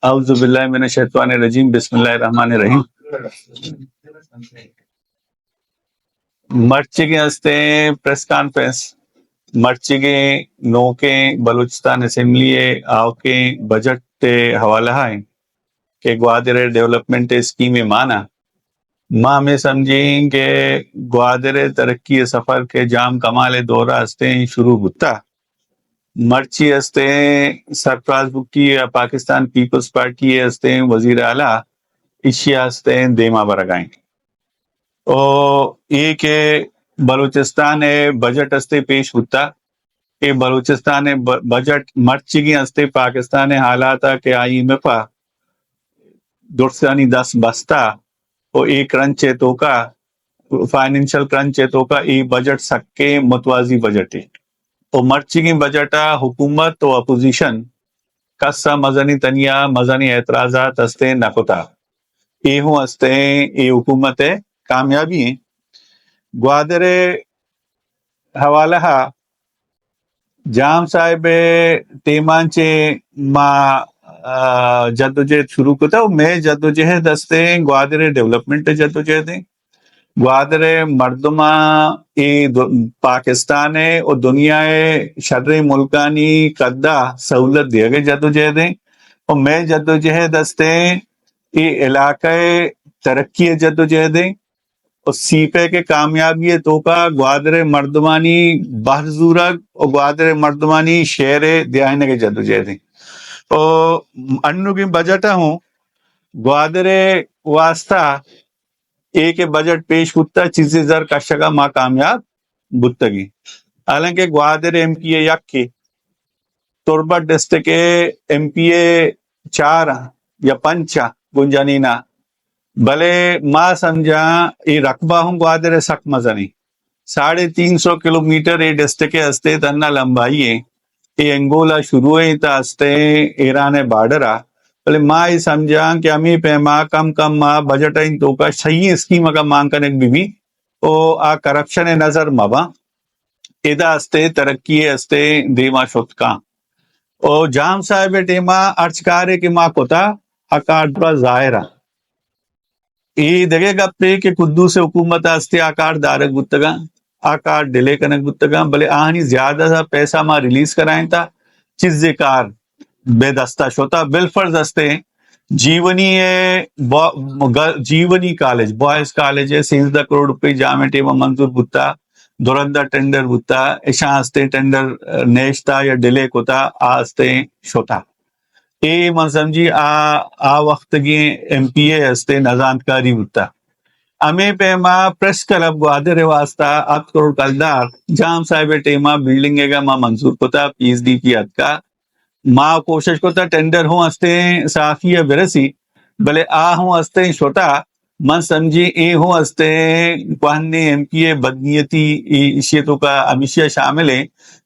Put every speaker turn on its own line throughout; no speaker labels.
اعوذ باللہ من الشیطان الرجیم بسم اللہ الرحمن الرحیم. مرچگی ہستے پریس کانفرنس مرچگی نو کے بلوچستان اسمبلی آو کے بجٹ تے حوالہ ہے کہ گوادر ڈیولپمنٹ اسکیم مانا ماں ہمیں سمجھیں کہ گوادر ترقی سفر کے جام کمال دورہ ہستے شروع ہوتا مرچی ہستے سرفراز بکی پاکستان پیپلز پارٹی ہستے وزیر اعلیٰ ایشیا ہستے دیما برگائیں اور یہ کہ بلوچستان بجٹ ہستے پیش ہوتا کہ بلوچستان بجٹ مرچگی ہستے پاکستان حالات کہ آئی میں پا درسانی 10 بستا اور ایک کرنچ تو کا فائنینشل کرنچ تو کا ای بجٹ سکے متوازی بجٹ ہے اور مرچگی بجٹا حکومت و اپوزیشن کسا مزنی تنیا مزنی اعتراضات ہستے نکتا اے ہوں ہستے اے حکومت کامیابی ہیں گوادر حوالہ جام صاحب تیمانچے ما جدوجہد شروع کتا میں جدوجہد ہستے گوادر ڈیولپمنٹ جدوجہد ہیں گوادر مردمہ پاکستان اور دنیا شر ملکانی قدہ سہولت دیا گئے جدوجہد ہیں اور میں جدوجہد ہستے یہ علاقہ ترقی جدوجہد ہیں اور سیپے کے کامیابی تو کا گوادر مردمانی بہزورگ اور گوادر مردمانی شہر دیانے کے جدوجہد ہیں اور انو کی بجٹ ہوں گوادر واسطہ ایک بجٹ پیش ہوتا چیزیں زر کا شگا ماں کامیاب بتگی حالانکہ گوادر ایم پی اے یک کی تربت ڈسٹرکٹ ایم پی اے 4 یا 5 گنجانینا بھلے ماں سمجھا یہ رقبہ ہوں گوادر سک مزنی 350 کلومیٹر یہ ڈسٹرکٹ ہستے تنہ لمبائی ہے یہ انگولا شروع ہے تا ہستے ایران بارڈرہ بھلے ماں یہ سمجھا کہ ہمیں پیما کم ماں بجٹ ہیں تو کا صحیح اسکیم کا مانگ کرنے بھی او آ کرپشن نظر مبا ادا ہستے ترقی ہستے دیما شد کا او جام صاحب ٹیما ارچکارے کے ماں کوتا اکار ظاہرہ یہ دگے گپے کہ قدوس حکومت ہستے آکار دارک بتگا آکار ڈیلے کنک بتگا بلے آہنی زیادہ سا پیسہ ماں ریلیز کرائیں تا چیز کار بے دستہ شوتا بالفرض ہستے جیونی کالج بوائز کالج ہے 16 کروڑ روپے جامع ٹیما منظور بتا دورندہ ٹینڈر بتا ایشاں ہستے ٹینڈر نیشتا یا ڈیلے کوتا آستے شوتا اے من سمجھی آ وقت کی ایم پی اے ہستے نظانتکاری بتا ہمیں پیما پریس کلب گوادر واسطہ 8 کروڑ کلدار جام صاحب ٹیما بلڈنگ گا ماں منظور کوتا پی ایچ ڈی کی حد کا ماں کوشش کوتا ٹینڈر ہوں ہستے صافیہ برسی بلے آ ہوں ہستے چھوٹا من سمجھی اے ہوں ہستے کوہنے ایم پی اے بدنیتی اشیتوں کا ہمیشہ شامل ہے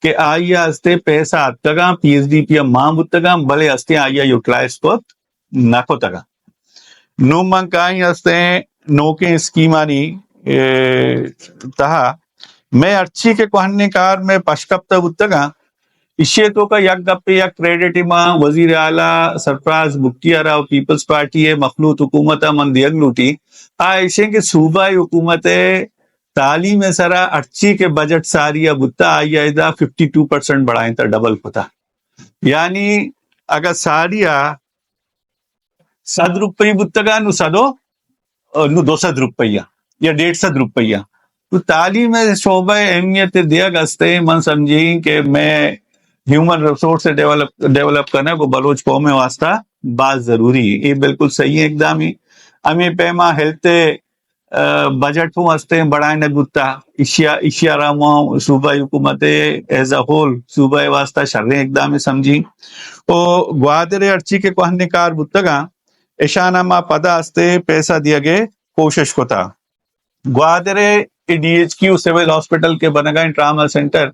کہ آئیا ہستے پیسہ آتگا پی ایچ ڈی پی ماں بتگا بلے ہستے آئیا یوٹلائز کو نکو تگا نو من کائیں ہستے نو کے اسکیمانی تہا میں ارچی کے کوہنے کار میں پشکپتا بتگا اشیتوں کا یک گپے یک کریڈٹ ماں وزیر اعلیٰ سرفراز بکیا راؤ پیپلز پارٹی ہے مخلوط حکومت من دیگ لوٹی ایسے کہ صوبائی حکومت تعلیم سرا ارچی کے بجٹ ساری بتا آئیا ادا 52% بڑھائیں تا ڈبل پتا یعنی اگر ساریا 100 روپئی بتگا نو 200 روپیہ یا 150 روپیہ تو تعلیم شعبہ اہمیت دیگ ہستے من سمجھی کہ میں ہیومن ریسورس ڈیولپ کرنا کو بلوچ قوم واسطہ بات ضروری ہے یہ بالکل صحیح اقدام ہے ہمیں پیما ہیلتھ بجٹ ہوں ہستے بڑھائیں گتا اشیا رامو صوبائی حکومت ایز اے ہول صوبہ واسطہ شر اقدام سمجھی او گوادر ارچی کے کوہنے کار بتگا ایشانہ ماں پدا ہستے پیسہ دیا گئے کوشش کو تھا Gwadar D H Q civil hospital کے بنگا ٹراما سینٹر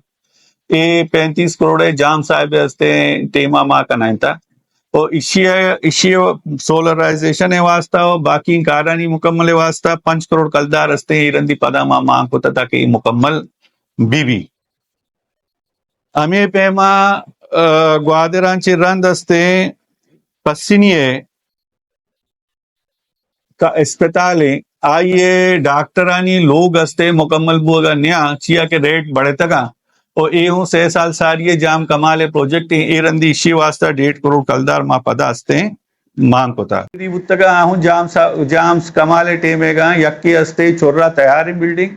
35 کروڑ جام صاحب ہستے ٹیما ماں کنائیں تا اور اشیا سولرائزیشن واسطہ اور باقی کارانی مکمل واسطہ 5 کروڑ کلدار ہستے رندی پدا ماں کو تا کہ مکمل بھی ہمیں پیما گوادران چی رند ہستے पस्सिनिये का अस्पताल है आइए डॉक्टरानी लोग हस्ते मुकम्मल बुगा न्या चिया के रेट बढ़े तका और ए हूँ 6 साल सारिये जाम कमाले प्रोजेक्ट ए रंदी इसी वास्ता 1.5 करोड़ कलदार मा पदा हस्ते मांग होता उत्तगा हूँ जाम कमाले टेमेगा यक्की हस्ते चोर्रा तैयार है बिल्डिंग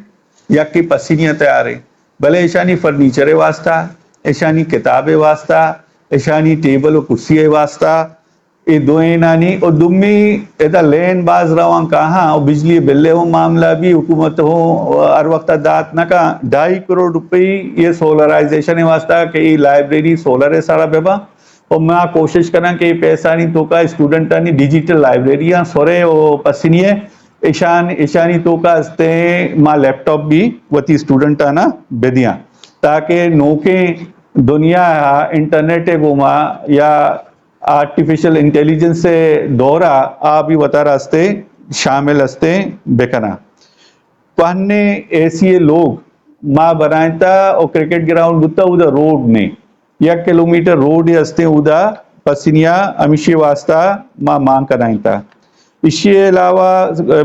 यक्की पस्सिनिया तैयार है भले ईशानी फर्नीचर वास्ता ईशानी किताबें वास्ता ईशानी टेबल और कुर्सी वास्ता ये दोए नानी और दुम्मी एदा लेन बाज रवां कहा और बिजली बिल्ले हो मामला भी हुकूमत हो हर वक्त दात न का 2.5 करोड़ रुपए ये सोलराइजेशन है वास्ता कि लाइब्रेरी सोलर है सारा बेबा और मैं कोशिश करा कि पैसा नहीं तो का स्टूडेंट नहीं डिजिटल लाइब्रेरियां सोरे और पसीनिए ईशानी तो का हस्ते माँ लैपटॉप भी वती स्टूडेंट आना बेदियां ताकि नोके दुनिया इंटरनेट है वो माँ या आर्टिफिशियल इंटेलिजेंस से दौरा आप भी बता रास्ते शामिल हस्ते बेकना पहने ऐसे लोग माँ बनाए था और क्रिकेट ग्राउंड बुता उदा रोड ने 1 किलोमीटर रोड हस्ते उदा पसीनिया अमिशी वास्ता माँ मांग कराई था इसके अलावा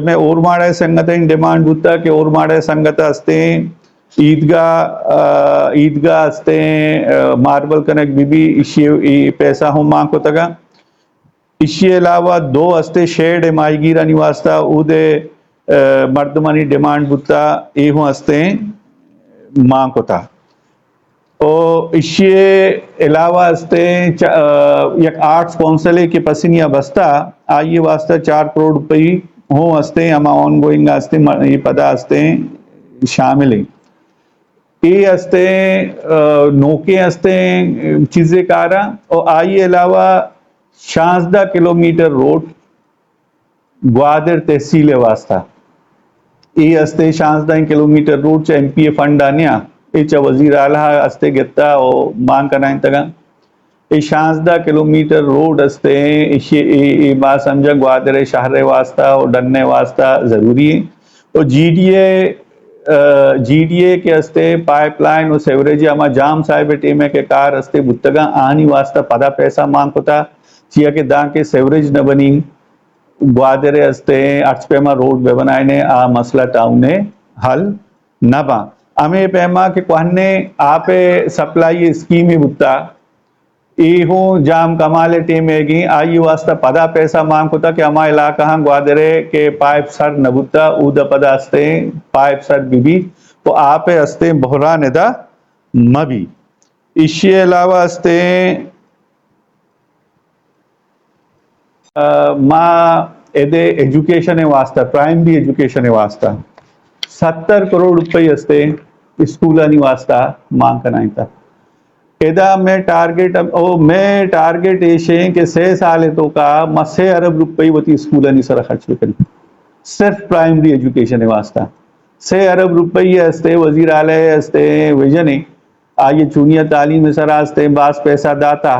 मैं और माड़ा संगत डिमांड बुता के और माड़ा संगत हस्ते ईदगाह हस्ते मार्बल कनक बीबी इसी पैसा हूँ मांग को तगा इसके अलावा 2 हस्ते शेड माईगीरा निवास्ता उदे मर्दमानी डिमांड बुता ए हूँ हस्ते मांग को था और इसके अलावा हस्ते एक आर्ट्स काउंसिल के पसीनिया बस्ता आइए वास्ता 4 करोड़ रुपये हूँ हस्ते हम ऑन गोइंग हस्ते ये पदा हस्ते शामिल है ये हस्ते नोके हस्ते चीजें कारा और आई अलावा 16 किलोमीटर रोड ग्वादर तहसील वास्ता ये हस्ते 16 किलोमीटर रोड च MPA फंड आनिया ये च वजीर आला हस्ते गिरता और मांग कराएं तगा ये 16 किलोमीटर रोड हस्ते ये बात समझा ग्वादर शहर वास्ता और डरने वास्ता जरूरी है और GDA के हस्ते पाइपलाइन और सेवरेज अमा जाम साहिब टीम के कार हस्ते बुतगा आनी वास्ता पदा पैसा मांग होता चिया के दां के सेवरेज न बनी ग्वादरे हस्ते अर्चपेमा रोड बे बनाए ने आ मसला टाउन ने हल न बा हमें पैमा के कहने आपे सप्लाई स्कीम ही बुता ई हूँ जाम कमाले टीम हैगी आई वास्ता पदा पैसा मांग होता कि हमारे इलाका हाँ ग्वादरे के पाइप सर नबुता उदा पदा हस्ते पाइप सर बीबी तो आप हस्ते बहरा नेदा मबी इसके अलावा हस्ते माँ एदे एजुकेशन वास्ता प्राइमरी एजुकेशन वास्ता 70 करोड़ रुपये हस्ते स्कूल वास्ता मांग कराई था एदा मैं टारगेट ऐसे कि 6 साल तो का 6 अरब रुपये वती स्कूल सर खर्च करी सिर्फ प्राइमरी एजुकेशन वास्ता 6 अरब रुपये हस्ते वजीर आलय हस्ते विजन है आइए चुनिया तालीम सर हस्ते बास पैसा दाता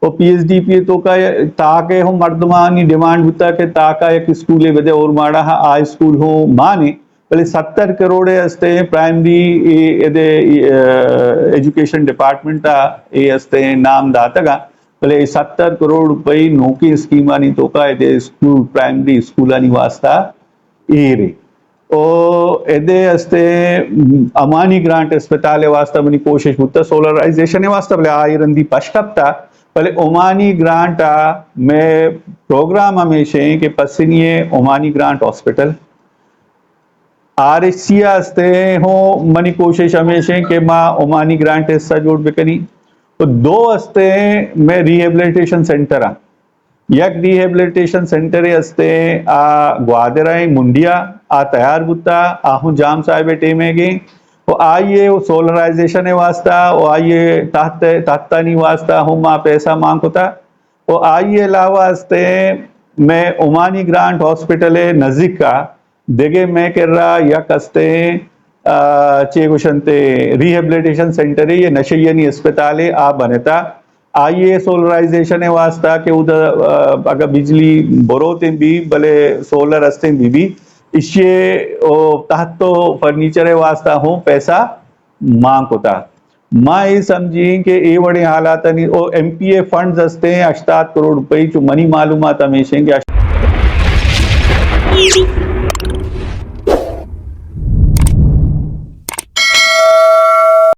और PHDP तो का ताके हो मर्दमानी डिमांड होता के ताका एक स्कूल बदे और माड़ा आ स्कूल हो माने पहले 70 करोड़ हस्ते प्राइमरी एजुकेशन डिपार्टमेंट ये हस्ते नाम दातगा पहले 70 करोड़ रुपये नौकी स्कीम आनी तो का स्कूल प्राइमरी स्कूल आनी वास्ता ये रे और एदे हस्ते अमानी ग्रांट अस्पताल वास्ता मनी कोशिश होता सोलराइजेशन वास्ता पहले आई रंदी पश्कपता पहले ओमानी ग्रांट में प्रोग्राम हमेशा के पसीनिए ओमानी ग्रांट हॉस्पिटल RHC हस्ते हो मनी कोशिश हमेशा के माँ ओमानी ग्रांट हिस्सा जोड़ बेकनी तो 2 हस्ते में रिहेबिलिटेशन सेंटर यक रिहेबिलिटेशन सेंटर हस्ते आ ग्वादरा मुंडिया आ तैयार बुता आहू जाम साहिब टेमे गे तो आइए वो सोलराइजेशन वास्ता वो आइए तात्तानी वास्ता हो माँ पैसा मांग होता वो आइए अलावा हस्ते मैं ओमानी ग्रांट हॉस्पिटल है नजदीक का देगे मैं कर रहा या कस्ते चेगुशंते रिहेबिलिटेशन सेंटर है ये नशयनी अस्पताल है आ बनेता आइए सोलराइजेशन वास्ता के उधर अगर बिजली बरोते भी भले सोलर हस्ते भी इससे तहत तो फर्नीचर वास्ता हो पैसा मांग होता मां हे समझी कि ये वडे हालात आणि MPA फंड्स असते 8 करोड रुपये मनी मालूमात हमेशा